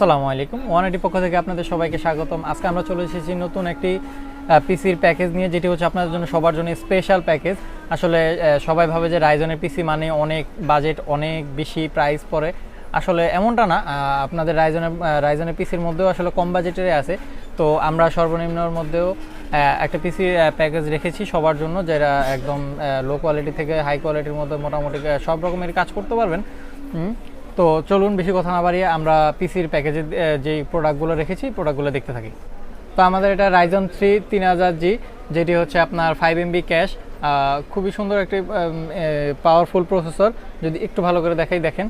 আসসালামু আলাইকুম। 180 পক্ষ থেকে আপনাদের সবাইকে স্বাগতম। আজকে আমরা চলে এসেছি নতুন একটি পিসির প্যাকেজ নিয়ে, যেটি হচ্ছে আপনাদের জন্য সবার জন্য স্পেশাল প্যাকেজ। আসলে সবাই ভাবে যে রাইজনের পিসি মানে অনেক বাজেট, অনেক বেশি প্রাইস পড়ে। আসলে এমনটা না, আপনাদের রাইজনের পিসির মধ্যেও আসলে কম বাজেটেরই আছে। তো আমরা সর্বনিম্নর মধ্যেও একটা পিসি প্যাকেজ রেখেছি সবার জন্য, যারা একদম লো কোয়ালিটি থেকে হাই কোয়ালিটির মধ্যে মোটামুটি সব রকমের কাজ করতে পারবেন। তো চলুন বেশি কথা না বাড়িয়ে আমরা পিসির প্যাকেজে যেই প্রোডাক্টগুলো রেখেছি প্রোডাক্টগুলো দেখতে থাকি। তো আমাদের এটা রাইজন 3 3000G, যেটি হচ্ছে আপনার 5 MB ক্যাশ, খুবই সুন্দর একটি পাওয়ারফুল প্রসেসর। যদি একটু ভালো করে দেখাই, দেখেন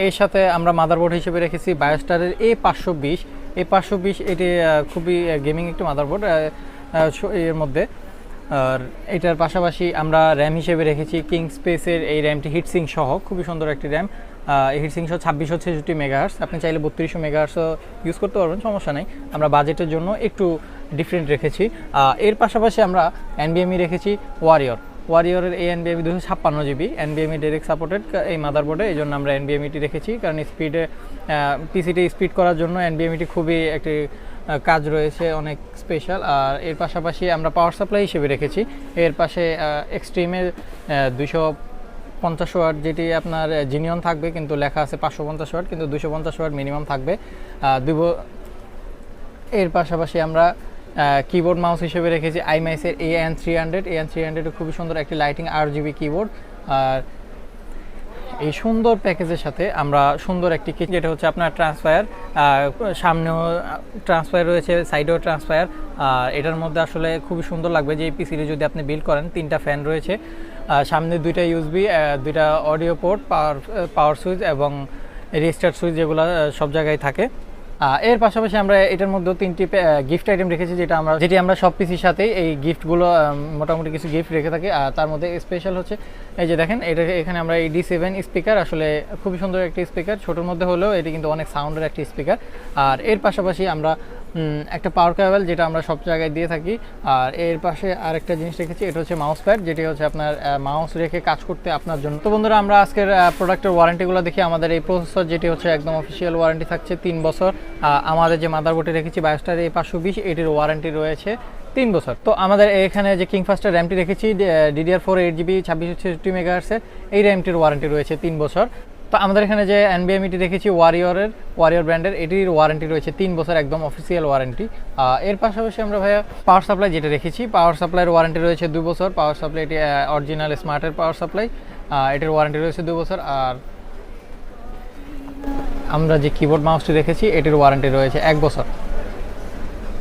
এর সাথে আমরা মাদারবোর্ড হিসেবে রেখেছি বায়োস্টারের A520। এটি খুবই গেমিং একটি মাদারবোর্ড এর মধ্যে। আর এটার পাশাপাশি আমরা র্যাম হিসেবে রেখেছি কিংস্পেসের এই র্যামটি হিটসিং সহ, খুবই সুন্দর একটি র্যাম। হিটসিং সহ 2666 মেগাহার্টজ, আপনি চাইলে 3200 মেগাহার্টসও ইউজ করতে পারবেন, সমস্যা নেই। আমরা বাজেটের জন্য একটু ডিফারেন্ট রেখেছি। এর পাশাপাশি আমরা NVMe রেখেছি ওয়ারিয়রের এই NVMe 256GB NVMe direct supported এই মাদারবোর্ডে, এই জন্য আমরা NVMeটি রেখেছি, কারণ স্পিডে পিসিটি স্পিড করার জন্য NVMeটি খুবই একটি কাজ রয়েছে, অনেক স্পেশাল। আর এর পাশাপাশি আমরা পাওয়ার সাপ্লাই হিসেবে রেখেছি এর পাশে এক্সট্রিমের 250 ওয়াট, যেটি আপনার জিনিয়ন থাকবে কিন্তু লেখা আছে 550 ওয়াট, কিন্তু 250 ওয়াট মিনিমাম থাকবে। এর পাশাপাশি আমরা কিবোর্ড মাউস হিসেবে রেখেছি IMICE এর AN300 খুবই সুন্দর একটি লাইটিং RGB কিবোর্ড। আর এই সুন্দর প্যাকেজের সাথে আমরা সুন্দর একটি কিট, যেটা হচ্ছে আপনার ট্রান্সফায়ার, সামনেও ট্রান্সফায়ার রয়েছে, সাইডেও ট্রান্সফায়ার। এটার মধ্যে আসলে খুবই সুন্দর লাগবে যে এই পিসিটি যদি আপনি বিল্ড করেন। 3টা ফ্যান রয়েছে, সামনে 2টা USB, 2টা অডিও পোর্ট, পাওয়ার সুইচ এবং রিস্টার্ট সুইচ, যেগুলো সব জায়গায় থাকে। এর পাশাপাশি আমরা এটার মধ্যে 3টি গিফট আইটেম রেখেছি, যেটি আমরা সব পিসির সাথেই এই গিফটগুলো মোটামুটি কিছু গিফট রেখে থাকি। আর তার মধ্যে স্পেশাল হচ্ছে এই যে দেখেন, এখানে আমরা এই D7 স্পিকার, আসলে খুবই সুন্দর একটি স্পিকার, ছোটোর মধ্যে হলেও এটি কিন্তু অনেক সাউন্ডের একটি স্পিকার। আর এর পাশাপাশি আমরা একটা পাওয়ার কেবল, যেটা আমরা সব জায়গায় দিয়ে থাকি। আর এর পাশে আরেকটা জিনিস রেখেছি, এটা হচ্ছে মাউস প্যাড, যেটি হচ্ছে আপনার মাউস রেখে কাজ করতে আপনার জন্য। তো বন্ধুরা, আমরা আজকের প্রোডাক্টের ওয়ারেন্টিগুলো দেখি। আমাদের এই প্রসেসর, যেটি হচ্ছে একদম অফিসিয়াল ওয়ারেন্টি থাকছে 3 বছর। আমাদের যে মাদারবোর্ডে রেখেছি বায়োস্টার A520, এটির ওয়ারেন্টি রয়েছে 3 বছর। তো আমাদের এখানে যে কিংফাস্টের র্যামটি রেখেছি DDR4 8GB 2666 মেগাহার্টজের, এই র্যামটির ওয়ারেন্টি রয়েছে 3 বছর। তো আমাদের এখানে যে NVMeটি রেখেছি ওয়ারিয়র ব্র্যান্ডের, এটির ওয়ারেন্টি রয়েছে 3 বছর, একদম অফিসিয়াল ওয়ারেন্টি। এর পাশাপাশি আমরা ভাইয়া পাওয়ার সাপ্লাই যেটা রেখেছি, পাওয়ার সাপ্লাইয়ের ওয়ারেন্টি রয়েছে 2 বছর। পাওয়ার সাপ্লাই এটি অরিজিনাল স্মার্টের পাওয়ার সাপ্লাই, এটির ওয়ারেন্টি রয়েছে 2 বছর। আর আমরা যে কিবোর্ড মাউসটি রেখেছি, এটির ওয়ারেন্টি রয়েছে 1 বছর।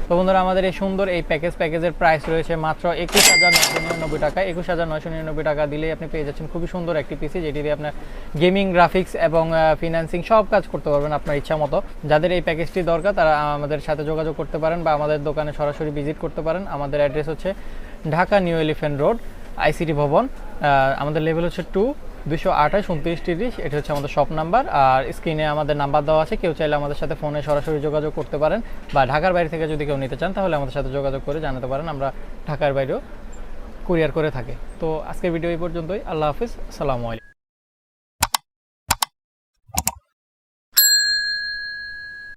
তো বন্ধুরা, আমাদের এই সুন্দর এই প্যাকেজের প্রাইস রয়েছে মাত্র 21,999 টাকা। 21,999 টাকা দিলেই আপনি পেয়ে যাচ্ছেন খুবই সুন্দর একটি পিসি, যেটি দিয়ে আপনার গেমিং, গ্রাফিক্স এবং ফিন্যান্সিং সব কাজ করতে পারবেন আপনার ইচ্ছা মতো। যাদের এই প্যাকেজটি দরকার তারা আমাদের সাথে যোগাযোগ করতে পারেন বা আমাদের দোকানে সরাসরি ভিজিট করতে পারেন। আমাদের অ্যাড্রেস হচ্ছে Dhaka new elephant road, ICT ভবন। আমাদের লেভেল হচ্ছে 2, 228 29 30। এটা হচ্ছে আমাদের শপ নাম্বার। আর স্ক্রিনে আমাদের নাম্বার দেওয়া আছে, কেউ চাইলে আমাদের সাথে ফোনে সরাসরি যোগাযোগ করতে পারেন, বা ঢাকার বাইরে থেকে যদি কেউ নিতে চান তাহলে আমাদের সাথে যোগাযোগ করে জানাতে পারেন, আমরা ঢাকার বাইরেও কুরিয়ার করে থাকি। তো আজকের ভিডিও এই পর্যন্তই। আল্লাহ হাফিজ, আসসালামু আলাইকুম।